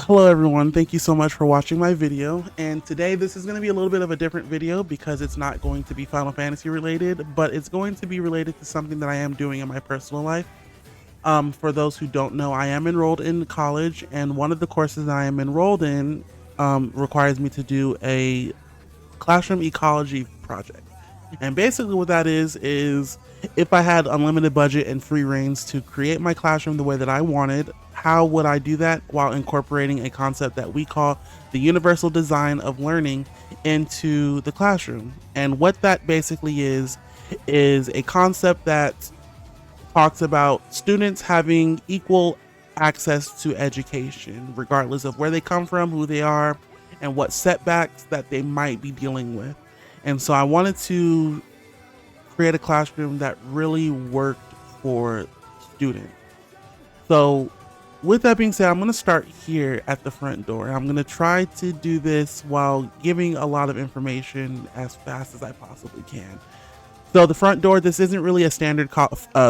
Hello everyone, thank you so much for watching my video, and today this is going to be a little bit of a different video because it's not going to be Final Fantasy related, but it's going to be related to something that I am doing in my personal life. For those who don't know, I am enrolled in college, and one of the courses that I am enrolled in requires me to do a classroom ecology project. And basically what that is if I had unlimited budget and free reins to create my classroom the way that I wanted, how would I do that while incorporating a concept that we call the universal design of learning into the classroom? And what that basically is a concept that talks about students having equal access to education, regardless of where they come from, who they are, and what setbacks that they might be dealing with. And so I wanted to create a classroom that really worked for students. So with that being said, I'm going to start here at the front door. I'm going to try to do this while giving a lot of information as fast as I possibly can. So the front door, this isn't really a standard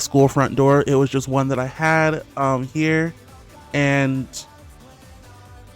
school front door. It was just one that I had here. And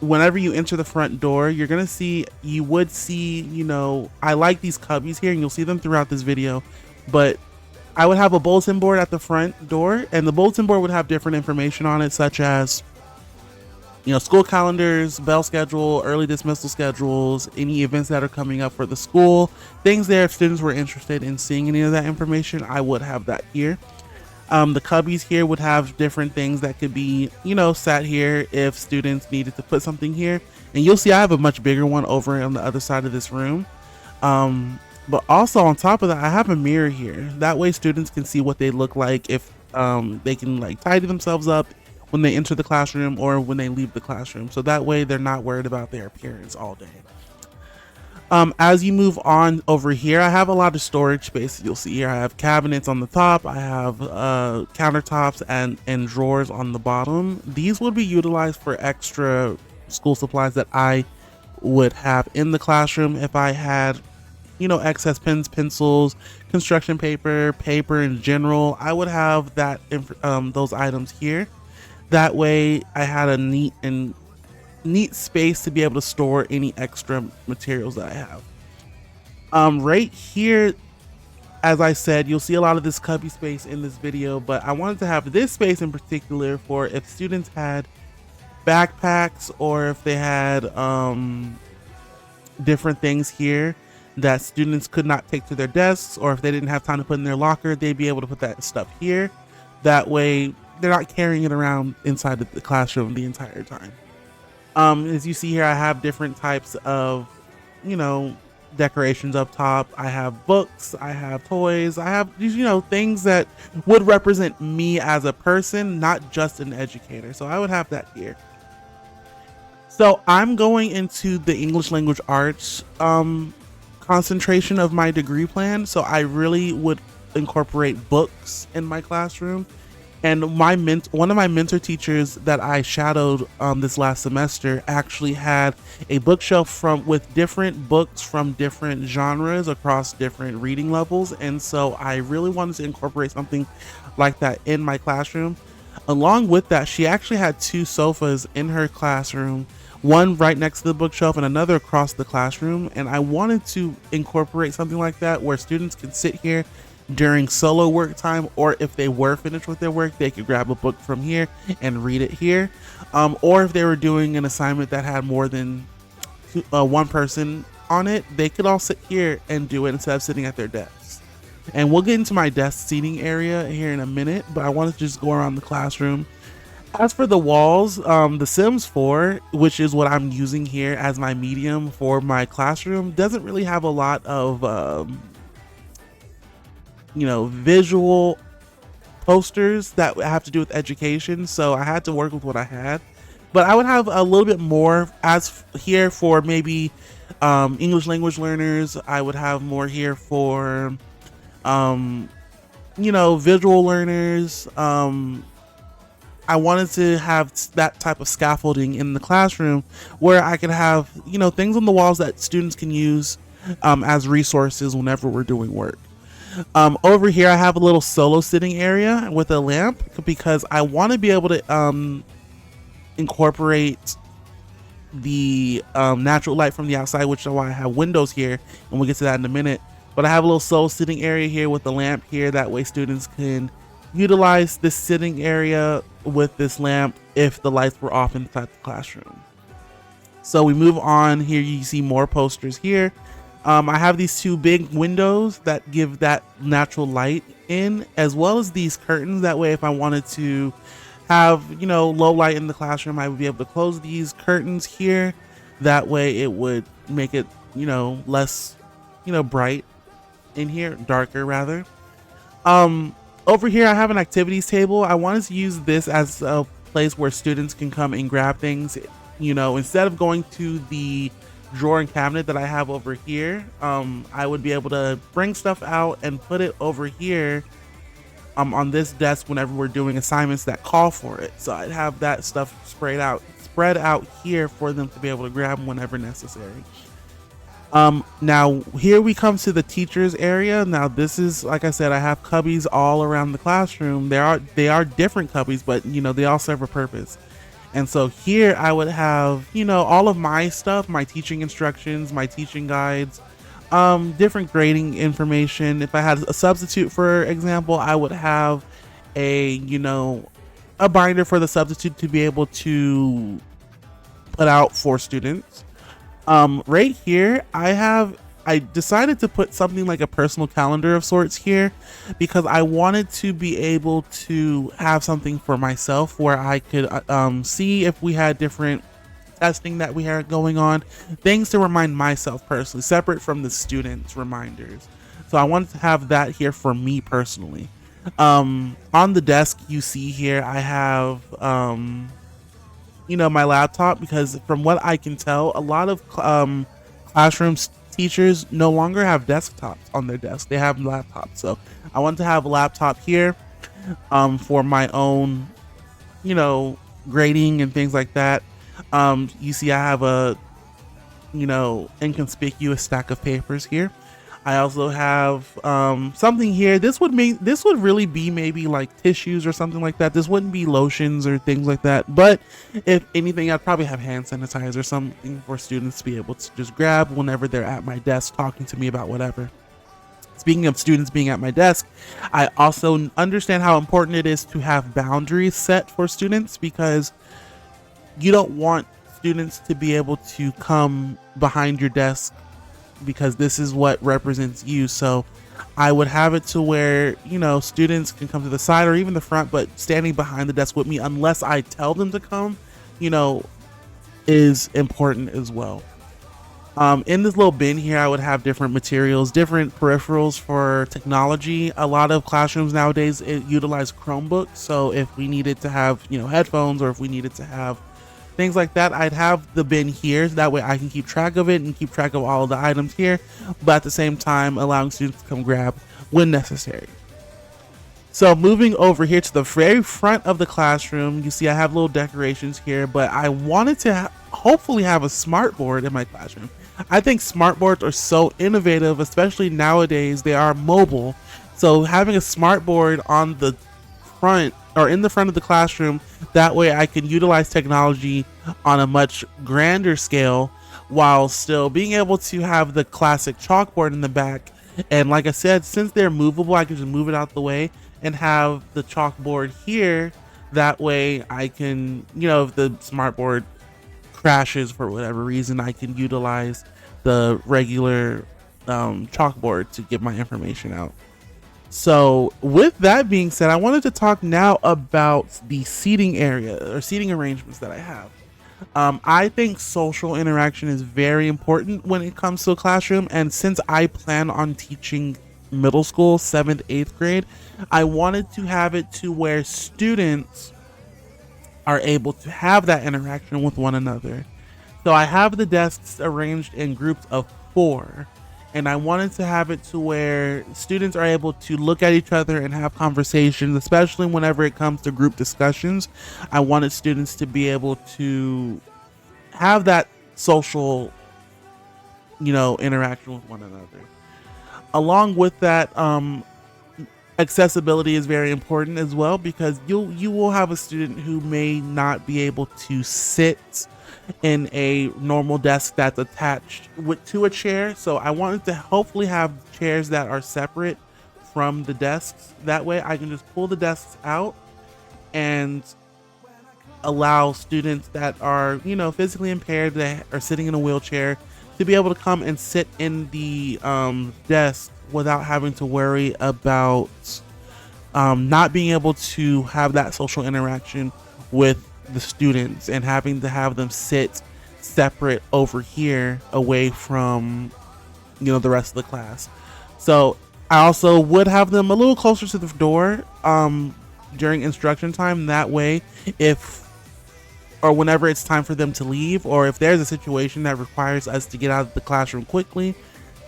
whenever you enter the front door, you're going to see, I like these cubbies here, and you'll see them throughout this video. But I would have a bulletin board at the front door, and the bulletin board would have different information on it, such as, school calendars, bell schedule, early dismissal schedules, any events that are coming up for the school, things there. If students were interested in seeing any of that information, I would have that here. The cubbies here would have different things that could be, sat here if students needed to put something here. And you'll see I have a much bigger one over on the other side of this room. But also on top of that, I have a mirror here. That way students can see what they look like if they can tidy themselves up when they enter the classroom or when they leave the classroom. So that way they're not worried about their appearance all day. As you move on over here, I have a lot of storage space. You'll see here I have cabinets on the top. I have countertops and drawers on the bottom. These would be utilized for extra school supplies that I would have in the classroom if I had excess pens, pencils, construction paper in general. I would have that those items here. That way I had a neat space to be able to store any extra materials that I have. Right here, as I said, you'll see a lot of this cubby space in this video, but I wanted to have this space in particular for if students had backpacks or if they had different things here that students could not take to their desks, or if they didn't have time to put in their locker, they'd be able to put that stuff here. That way they're not carrying it around inside the classroom the entire time. As you see here, I have different types of, decorations up top. I have books, I have toys, I have these, things that would represent me as a person, not just an educator. So I would have that here. So I'm going into the English language arts concentration of my degree plan. So I really would incorporate books in my classroom. And one of my mentor teachers that I shadowed this last semester actually had a bookshelf with different books from different genres across different reading levels. And so I really wanted to incorporate something like that in my classroom. Along with that, she actually had 2 sofas in her classroom, one right next to the bookshelf and another across the classroom. And I wanted to incorporate something like that where students can sit here during solo work time, or if they were finished with their work, they could grab a book from here and read it here. Or if they were doing an assignment that had more than one person on it, they could all sit here and do it instead of sitting at their desks. And we'll get into my desk seating area here in a minute, but I wanted to just go around the classroom. As for the walls, the Sims 4, which is what I'm using here as my medium for my classroom, doesn't really have a lot of visual posters that have to do with education. So I had to work with what I had, but I would have a little bit more as here for maybe English language learners. I would have more here for visual learners. I wanted to have that type of scaffolding in the classroom where I could have things on the walls that students can use as resources whenever we're doing work. Over here, I have a little solo sitting area with a lamp because I want to be able to incorporate the natural light from the outside, which is why I have windows here, and we'll get to that in a minute. But I have a little sole sitting area here with the lamp here. That way students can utilize this sitting area with this lamp if the lights were off inside the classroom. So we move on here. You see more posters here. I have these two big windows that give that natural light in, as well as these curtains. That way, if I wanted to have, low light in the classroom, I would be able to close these curtains here. That way it would make it, less, bright in here, darker rather. Over here, I have an activities table. I wanted to use this as a place where students can come and grab things, instead of going to the drawer and cabinet that I have over here. I would be able to bring stuff out and put it over here on this desk whenever we're doing assignments that call for it. So I'd have that stuff spread out here for them to be able to grab whenever necessary. Now here we come to the teachers area. Now this is, like I said, I have cubbies all around the classroom. They are different cubbies, but they all serve a purpose. And so here I would have, all of my stuff, my teaching instructions, my teaching guides, different grading information. If I had a substitute, for example, I would have a binder for the substitute to be able to put out for students. Right here, I decided to put something like a personal calendar of sorts here because I wanted to be able to have something for myself where I could see if we had different testing that we had going on, things to remind myself personally, separate from the students' reminders. So I wanted to have that here for me personally. On the desk you see here, I have my laptop, because from what I can tell, a lot of classrooms teachers no longer have desktops on their desk. They have laptops. So I want to have a laptop here for my own grading and things like that. You see I have a inconspicuous stack of papers here. I also have something here. This would really be maybe like tissues or something like that. This wouldn't be lotions or things like that. But if anything, I'd probably have hand sanitizer or something for students to be able to just grab whenever they're at my desk talking to me about whatever. Speaking of students being at my desk, I also understand how important it is to have boundaries set for students, because you don't want students to be able to come behind your desk, because this is what represents you. So I would have it to where students can come to the side or even the front, but standing behind the desk with me, unless I tell them to come, is important as well. In this little bin here, I would have different materials, different peripherals for technology. A lot of classrooms nowadays utilize Chromebooks, so if we needed to have headphones, or if we needed to have things like that, I'd have the bin here. That way I can keep track of it and keep track of all of the items here, but at the same time allowing students to come grab when necessary. So moving over here to the very front of the classroom, you see I have little decorations here, but I wanted to hopefully have a smart board in my classroom. I think smart boards are so innovative, especially nowadays. They are mobile. So having a smart board on the front or in the front of the classroom, that way I can utilize technology on a much grander scale while still being able to have the classic chalkboard in the back. And like I said, since they're movable, I can just move it out the way and have the chalkboard here. That way I can, if the smart board crashes for whatever reason, I can utilize the regular chalkboard to get my information out. So with that being said, I wanted to talk now about the seating area or seating arrangements that I have. I think social interaction is very important when it comes to a classroom, and since I plan on teaching middle school, 7th, 8th grade, I wanted to have it to where students are able to have that interaction with one another. So I have the desks arranged in groups of 4. And I wanted to have it to where students are able to look at each other and have conversations, especially whenever it comes to group discussions. I wanted students to be able to have that social, interaction with one another. Along with that, accessibility is very important as well, because you will have a student who may not be able to sit in a normal desk that's attached to a chair. So I wanted to hopefully have chairs that are separate from the desks. That way I can just pull the desks out and allow students that are, physically impaired, that are sitting in a wheelchair, to be able to come and sit in the desk without having to worry about not being able to have that social interaction with the students and having to have them sit separate over here away from the rest of the class. So I also would have them a little closer to the door during instruction time. That way, if or whenever it's time for them to leave, or if there's a situation that requires us to get out of the classroom quickly,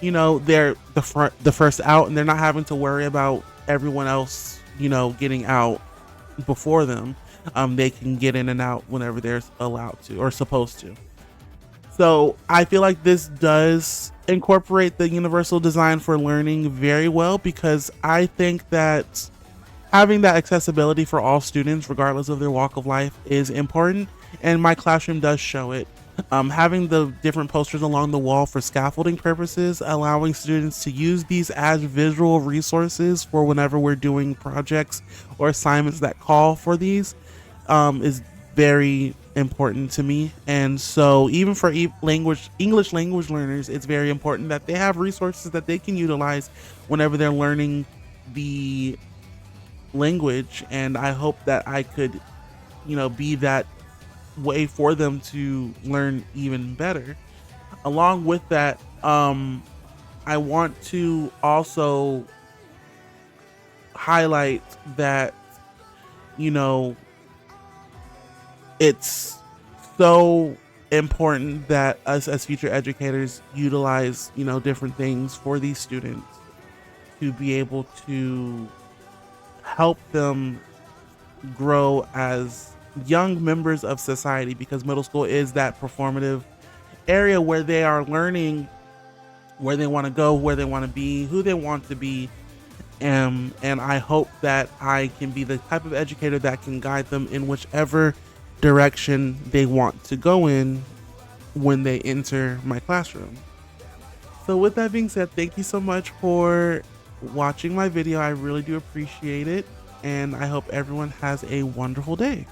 they're the first out, and they're not having to worry about everyone else, getting out before them. They can get in and out whenever they're allowed to or supposed to. So I feel like this does incorporate the universal design for learning very well, because I think that having that accessibility for all students, regardless of their walk of life, is important, and my classroom does show it. Having the different posters along the wall for scaffolding purposes, allowing students to use these as visual resources for whenever we're doing projects or assignments that call for these, is very important to me. And so even for English language learners, it's very important that they have resources that they can utilize whenever they're learning the language. And I hope that I could, be that way for them to learn even better. Along with that, I want to also highlight that, you know, it's so important that us as future educators utilize, different things for these students to be able to help them grow as young members of society, because middle school is that performative area where they are learning where they want to go, where they want to be, who they want to be. And I hope that I can be the type of educator that can guide them in whichever direction they want to go in when they enter my classroom. So with that being said, thank you so much for watching my video. I really do appreciate it, and I hope everyone has a wonderful day.